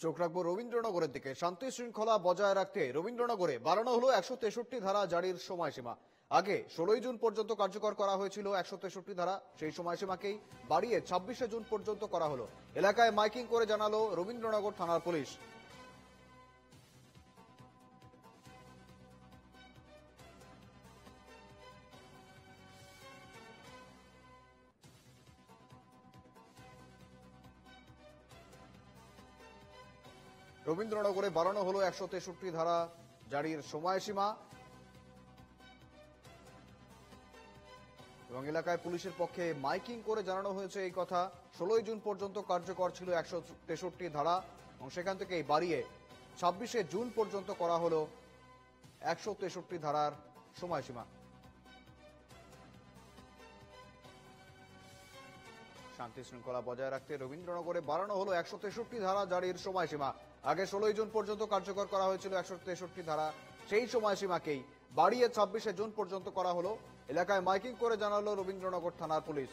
চোখ রাখবো রবীন্দ্রনগরের দিকে। শান্তি শৃঙ্খলা বজায় রাখতে রবীন্দ্রনগরে বাড়ানো হলো 163 ধারা জারির সময়সীমা। আগে 16 জুন পর্যন্ত কার্যকর করা হয়েছিল 163 ধারা, সেই সময়সীমাকেই বাড়িয়ে 26শে জুন পর্যন্ত করা হলো। এলাকায় মাইকিং করে জানালো রবীন্দ্রনগর থানার পুলিশ। রবীন্দ্রনগরে বাড়ানো হলো 163 ধারা জারির সময়সীমা এবং এলাকায় পুলিশের পক্ষে মাইকিং করে জানানো হয়েছে এই কথা। 16 জুন পর্যন্ত কার্যকর ছিল 163 ধারা এবং সেখান থেকেই বাড়িয়ে 26শে জুন পর্যন্ত করা হলো 163 ধারার সময়সীমা। শান্তি শৃঙ্খলা বজায় রাখতে রবীন্দ্রনগরে বাড়ানো হলো 163 ধারা জারির সময়সীমা। আগে 16 জুন পর্যন্ত কার্যকর করা হয়েছিল 163 ধারা, সেই সময়সীমাকেই বাড়িয়ে 26শে জুন পর্যন্ত করা হলো। এলাকায় মাইকিং করে জানালো রবীন্দ্রনগর থানার পুলিশ।